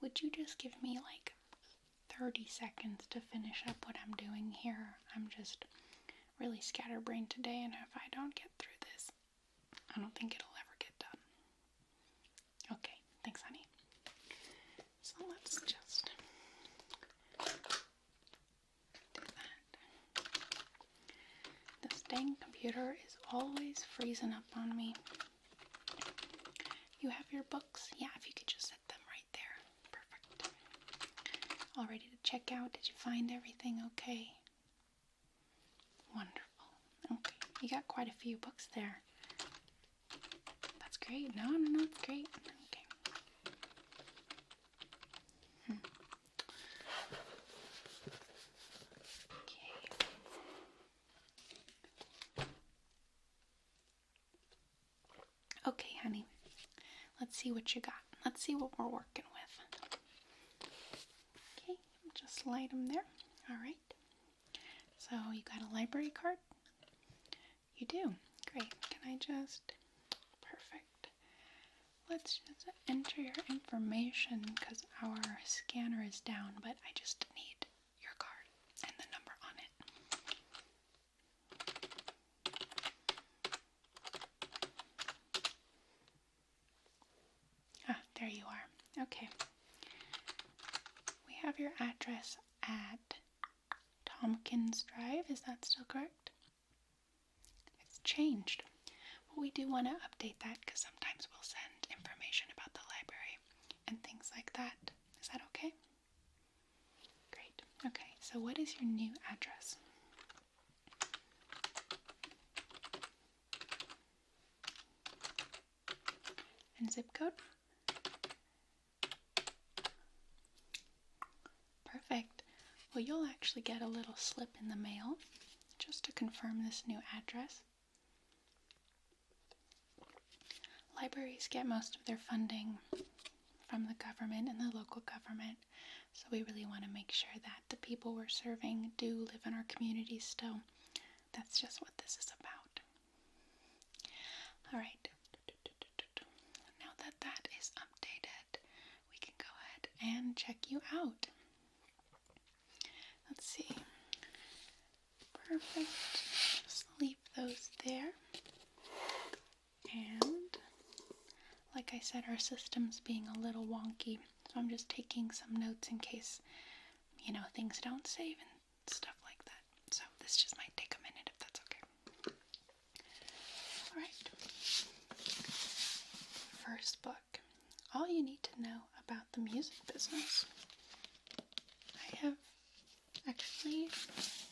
would you just give me like 30 seconds to finish up what I'm doing here? I'm just really scatterbrained today, and if I don't get through this, I don't think it'll ever get done. Okay, thanks, honey. So let's just do that. This dang computer is always freezing up on me. You have your books? Yeah, if you could just set them right there. Perfect. All ready to check out? Did you find everything okay? Wonderful. Okay, you got quite a few books there. That's great. No, it's great. Okay. Okay, honey. Let's see what you got. Let's see what we're working with. Okay, just slide them there. All right. So you got a library card? You do? Great. Can I just... Perfect. Let's just enter your information because our scanner is down, but I just need your card and the number on it. Ah, there you are. Okay. We have your address at Tompkins Drive. Is that still correct? It's changed. But we do want to update that because sometimes we'll send information about the library and things like that. Is that okay? Great. Okay, so what is your new address? And zip code? Perfect. Well, you'll actually get a little slip in the mail just to confirm this new address. Libraries get most of their funding from the government and the local government, so we really want to make sure that the people we're serving do live in our communities still. That's just what this is about. Alright, now that that is updated, we can go ahead and check you out. Let's see. Perfect. Just leave those there. And like I said, our system's being a little wonky, so I'm just taking some notes in case, things don't save and stuff like that. So this just might take a minute if that's okay. Alright. First book. All you need to know about the music business. I have actually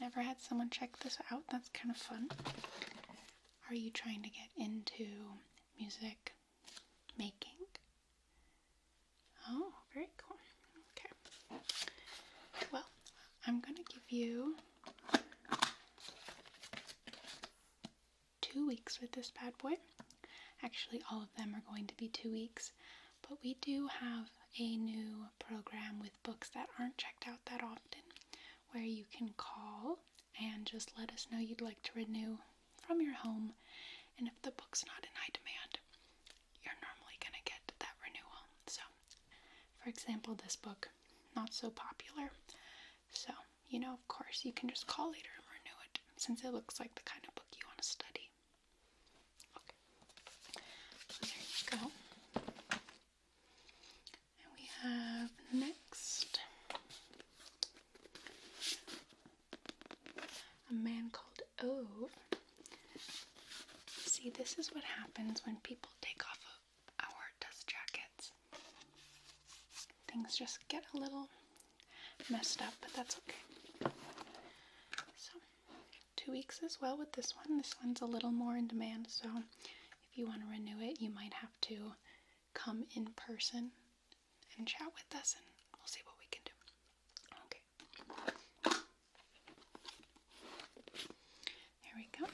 never had someone check this out. That's kind of fun. Are you trying to get into music making? Oh, very cool. Okay. Well, I'm going to give you 2 weeks with this bad boy. Actually, all of them are going to be 2 weeks, but we do have a new program with books that aren't checked out that often, where you can call and just let us know you'd like to renew from your home, and if the book's not in high demand, you're normally going to get that renewal. So, for example, this book, not so popular, so, of course, you can just call later and renew it, since it looks like the kind of book you want to study. Okay, so there you go. And we have next a man called Ove. See, this is what happens when people take off of our dust jackets. Things just get a little messed up, but that's okay. So, 2 weeks as well with this one. This one's a little more in demand, so if you want to renew it, you might have to come in person and chat with us, and we'll see what we can do. Okay. Here we go.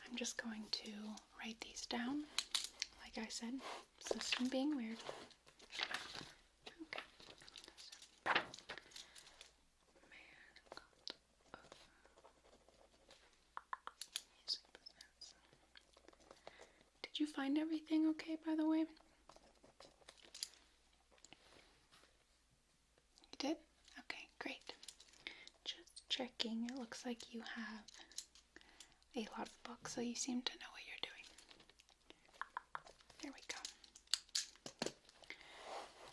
I'm just going to write these down. Like I said, system being weird. Okay. Did you find everything okay, by the way? looks like you have a lot of books, so you seem to know what you're doing. There we go.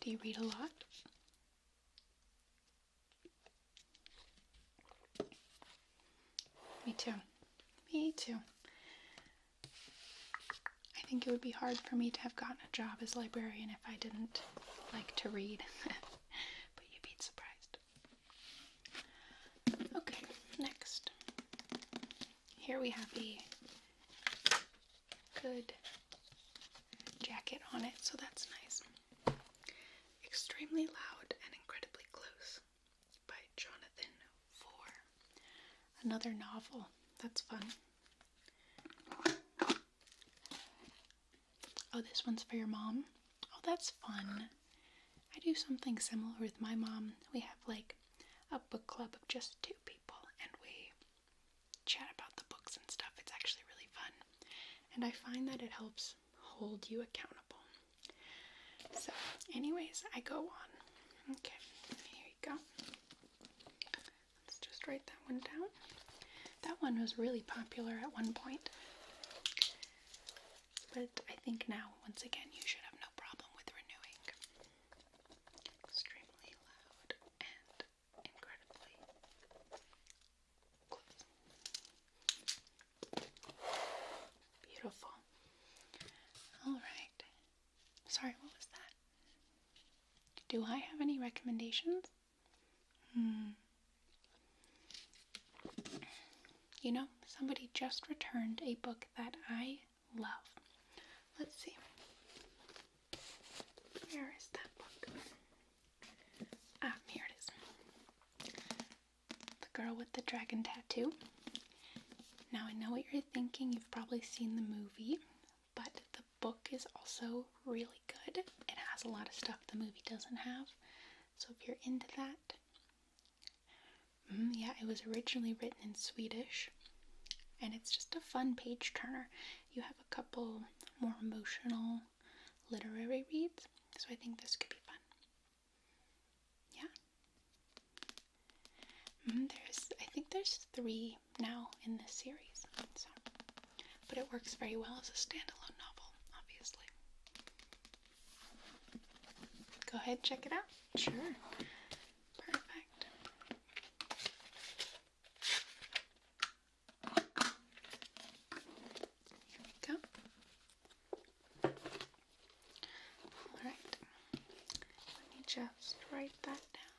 Do you read a lot? Me too. Me too. I think it would be hard for me to have gotten a job as librarian if I didn't like to read. But you'd be surprised. Okay, next. Here we have a good jacket on it, so that's nice. Extremely Loud and Incredibly Close by Jonathan Foer. Another novel. That's fun. Oh, this one's for your mom? Oh, that's fun. I do something similar with my mom. We have like a book club of just 2 people, and we chat about the books and stuff. It's actually really fun. And I find that it helps hold you accountable. So, anyways, I go on. Okay, here you go. Let's just write that one down. That one was really popular at one point. But I think now, once again, you should have no problem with renewing. Extremely Loud and Incredibly Close. Beautiful. Alright. Sorry, what was that? Do I have any recommendations? You know, somebody just returned a book that I love. Let's see. Where is that book? Ah, here it is. The Girl with the Dragon Tattoo. Now, I know what you're thinking. You've probably seen the movie, but the book is also really good. It has a lot of stuff the movie doesn't have. So if you're into that, yeah, it was originally written in Swedish, and it's just a fun page turner. You have a couple more emotional literary reads, so I think this could be fun. Yeah. I think there's 3 now in this series, so, but it works very well as a standalone novel, obviously. Go ahead, check it out. Sure. Perfect. Here we go. Alright. Let me just write that down.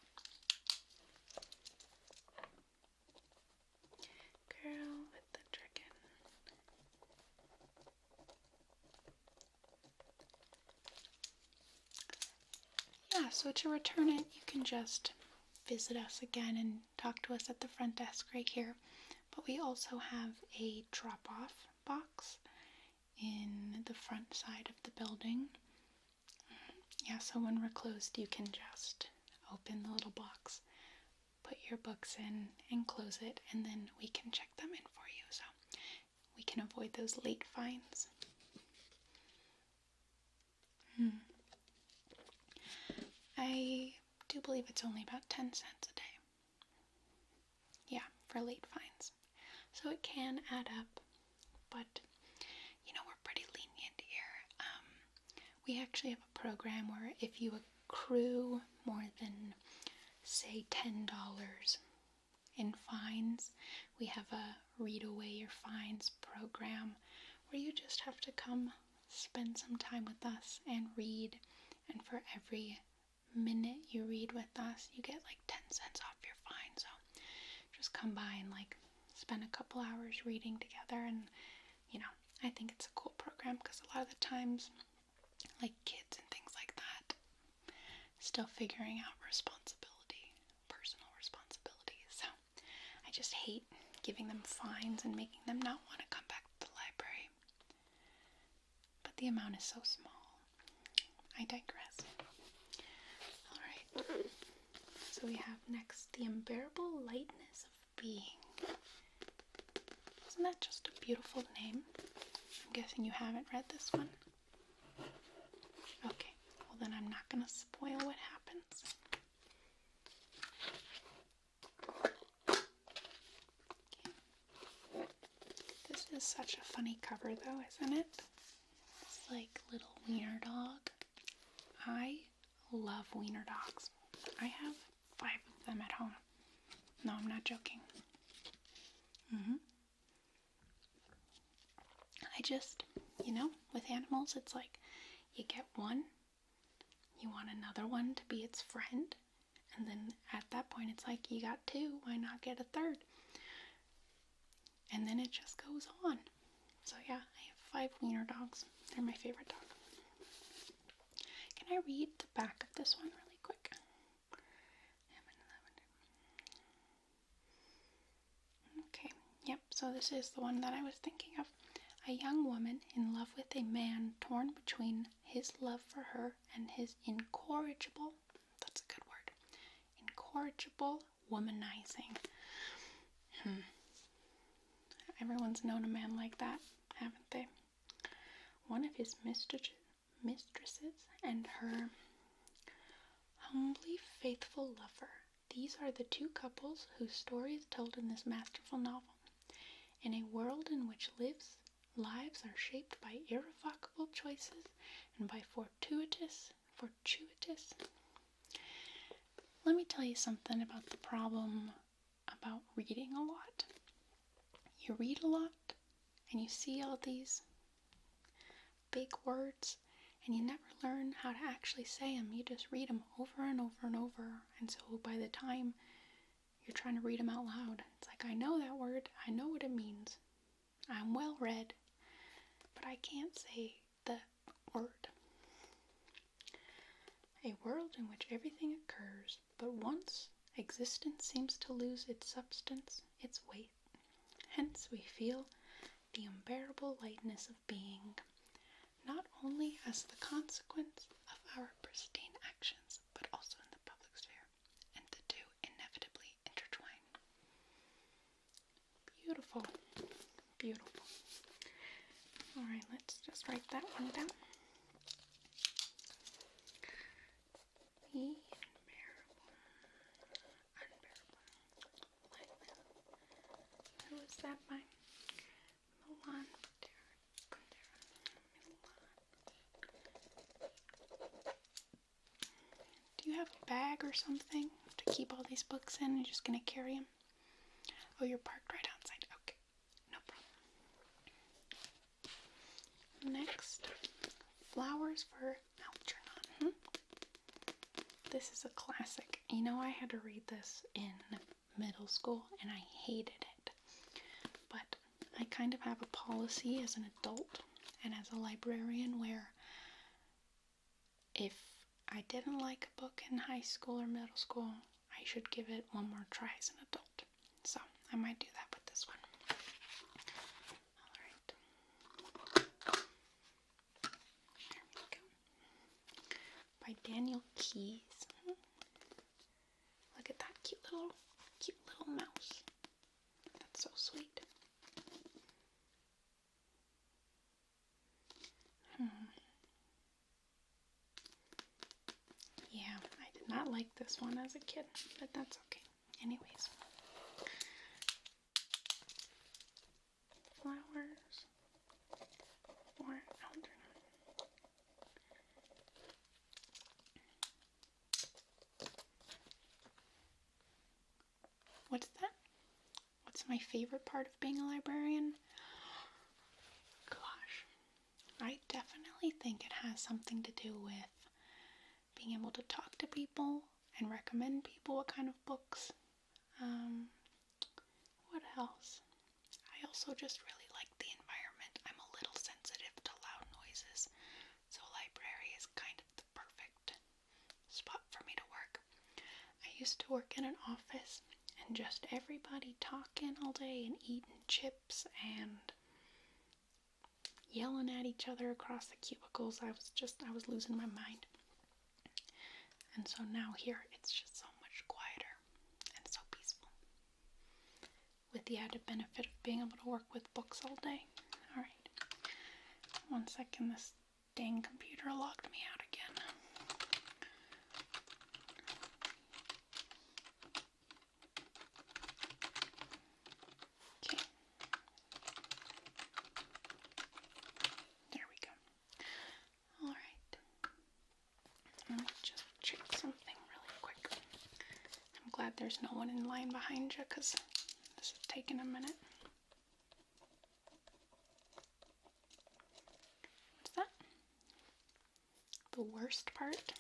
Girl with the Dragon. Yeah, so to return it, you can just visit us again and talk to us at the front desk right here. But we also have a drop-off box in the front side of the building. Yeah, so when we're closed, you can just open the little box, put your books in, and close it, and then we can check them in for you, so we can avoid those late fines. I do believe it's only about 10 cents a day. Yeah, for late fines. So it can add up, but you know, we're pretty lenient here. We actually have a program where if you accrue more than, say, $10 in fines, we have a read away your fines program where you just have to come spend some time with us and read, and for every minute you read with us, you get like 10 cents off your fine. So just come by and like spend a couple hours reading together, and you know, I think it's a cool program because a lot of the times, like kids and things like that, still figuring out personal responsibility. So I just hate giving them fines and making them not want to come back to the library. But the amount is so small. I digress. Alright. So we have next The Unbearable Lightness of Being. Isn't that just a beautiful name? I'm guessing you haven't read this one? Okay, well then I'm not going to spoil what happens. such a funny cover though, isn't it? It's like little wiener dog. I love wiener dogs. I have 5 of them at home. No, I'm not joking. I just, with animals, it's like you get one, you want another one to be its friend, and then at that point it's like you got 2, why not get a third? And then it just goes on. So yeah, I have 5 wiener dogs. They're my favorite dog. Can I read the back of this one really quick? Okay, yep, so this is the one that I was thinking of. A young woman in love with a man torn between his love for her and his incorrigible, that's a good word, incorrigible womanizing. Everyone's known a man like that, haven't they? One of his mistresses and her humbly faithful lover. These are the 2 couples whose story is told in this masterful novel. In a world in which lives are shaped by irrevocable choices and by fortuitous. Let me tell you something about the problem about reading a lot. You read a lot and you see all these big words and you never learn how to actually say them. You just read them over and over and over. And so by the time you're trying to read them out loud, it's like, I know that word, I know what it means. I'm well read, but I can't say the word. A world in which everything occurs, but once existence seems to lose its substance, its weight. Hence we feel the unbearable lightness of being, not only as the consequence of our pristine actions, but also in the public sphere, and the 2 inevitably intertwine. Beautiful. Beautiful. Alright, let's just write that one down. The unbearable lightness. Who is that by? Milan Kundera. Do you have a bag or something to keep all these books in? You're just going to carry them? Oh, you're parked right outside. Okay, no problem. Next, Flowers for Algernon. This is a classic. I had to read this in middle school and I hated it. But I kind of have a policy as an adult and as a librarian where if I didn't like a book in high school or middle school, I should give it one more try as an adult. So I might do that with this one. Alright. There we go. By Daniel Keyes. Look at that cute little mouse. That's so sweet. Yeah, I did not like this one as a kid, but that's okay. Anyways. Flowers for Algernon. What's that? What's my favorite part of being a librarian? Gosh, I definitely think it has something to do with being able to talk to people and recommend people what kind of books. What else? I also just really like the environment. I'm a little sensitive to loud noises, so library is kind of the perfect spot for me to work. I used to work in an office and just everybody talking all day and eating chips and yelling at each other across the cubicles. I was losing my mind. And so now here it's just so much quieter and so peaceful. With the added benefit of being able to work with books all day. Alright. 1 second, this dang computer logged me out again. Okay. there's no one in line behind you because this is taking a minute. What's that? The worst part?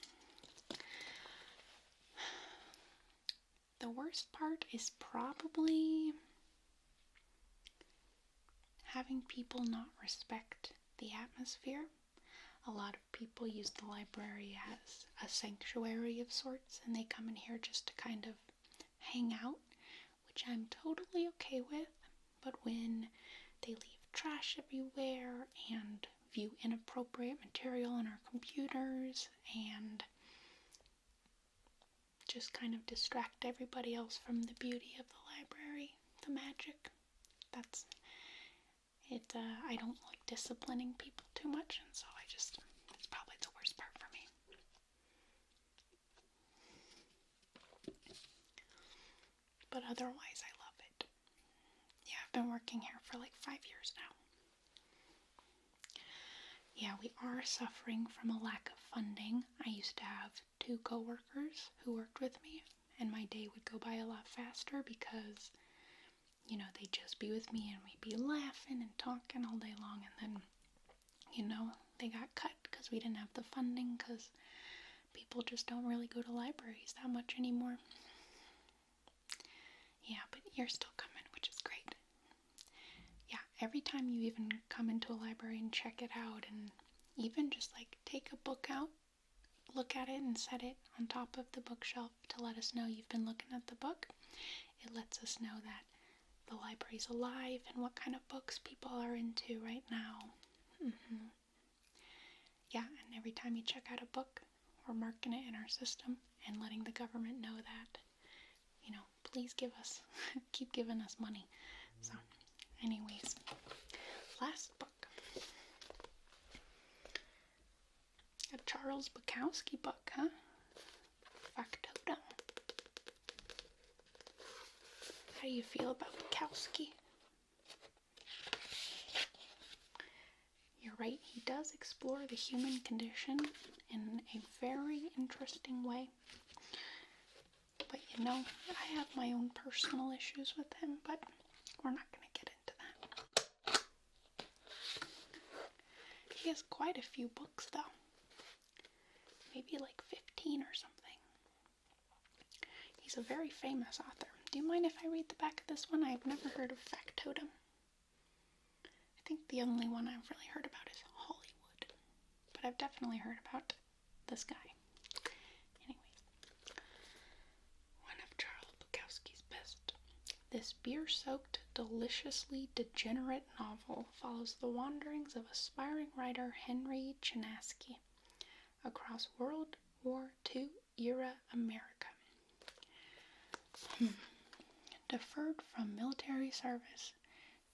The worst part is probably having people not respect the atmosphere. A lot of people use the library as a sanctuary of sorts, and they come in here just to kind of hang out, which I'm totally okay with. But when they leave trash everywhere and view inappropriate material on our computers and just kind of distract everybody else from the beauty of the library, the magic, that's it. I don't like disciplining people too much, and so it's probably the worst part for me. But otherwise, I love it. Yeah, I've been working here for like 5 years now. Yeah, we are suffering from a lack of funding. I used to have 2 coworkers who worked with me, and my day would go by a lot faster because, you know, they'd just be with me and we'd be laughing and talking all day long, and then, you know, they got cut because we didn't have the funding because people just don't really go to libraries that much anymore. Yeah, but you're still coming, which is great. Yeah, every time you even come into a library and check it out, and even just like take a book out, look at it and set it on top of the bookshelf to let us know you've been looking at the book. It lets us know that the library's alive and what kind of books people are into right now. Yeah, and every time you check out a book, we're marking it in our system and letting the government know that, you know, please give us, keep giving us money. So, anyways, last book. A Charles Bukowski book, huh? Factotum. How do you feel about Bukowski? You're right, he does explore the human condition in a very interesting way. But you know, I have my own personal issues with him, but we're not going to get into that. He has quite a few books, though. Maybe like 15 or something. He's a very famous author. Do you mind if I read the back of this one? I've never heard of Factotum. I think the only one I've really heard about is Hollywood. But I've definitely heard about this guy. Anyways. One of Charles Bukowski's best. This beer-soaked, deliciously degenerate novel follows the wanderings of aspiring writer Henry Chinaski across World War II era America. Deferred from military service,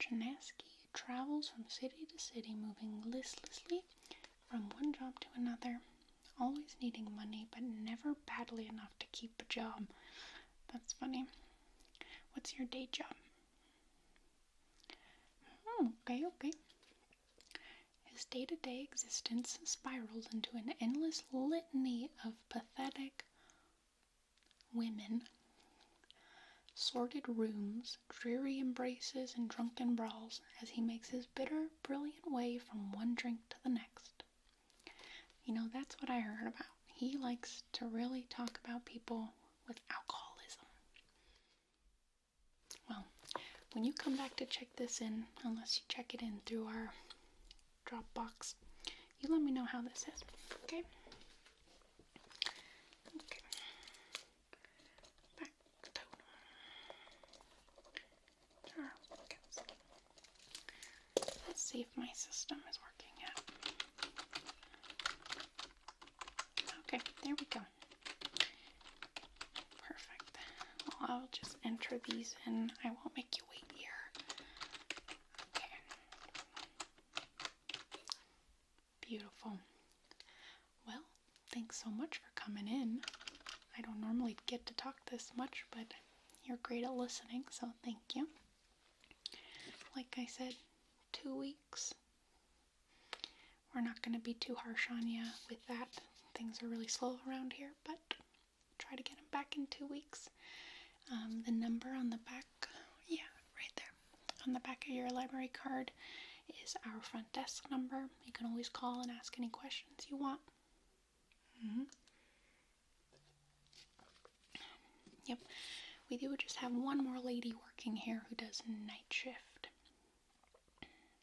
Chinaski travels from city to city, moving listlessly from one job to another, always needing money, but never badly enough to keep a job. That's funny. What's your day job? Okay. His day-to-day existence spirals into an endless litany of pathetic women, sordid rooms, dreary embraces, and drunken brawls as he makes his bitter, brilliant way from one drink to the next. You know, that's what I heard about. He likes to really talk about people with alcoholism. Well, when you come back to check this in, unless you check it in through our Dropbox, you let me know how this is, okay? Okay. Back totem. Let's see if my system is working yet. Okay, there we go. Perfect. Well, I'll just enter these in. I won't make you wait here. Okay. Beautiful. Well, thanks so much for coming in. I don't normally get to talk this much, but you're great at listening, so thank you. Like I said, 2 weeks. We're not going to be too harsh on you with that. Things are really slow around here, but try to get them back in 2 weeks. The number on the back, yeah, right there, on the back of your library card is our front desk number. You can always call and ask any questions you want. Yep, we do just have one more lady working here who does night shift.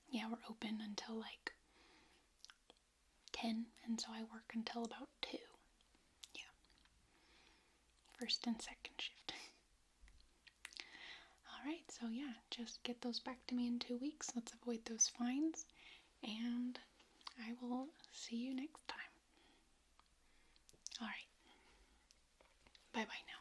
Yeah, we're open until like 10, and so I work until about 2. Yeah. First and second shift. Alright, so yeah, just get those back to me in 2 weeks. Let's avoid those fines, and I will see you next time. Alright. Bye-bye now.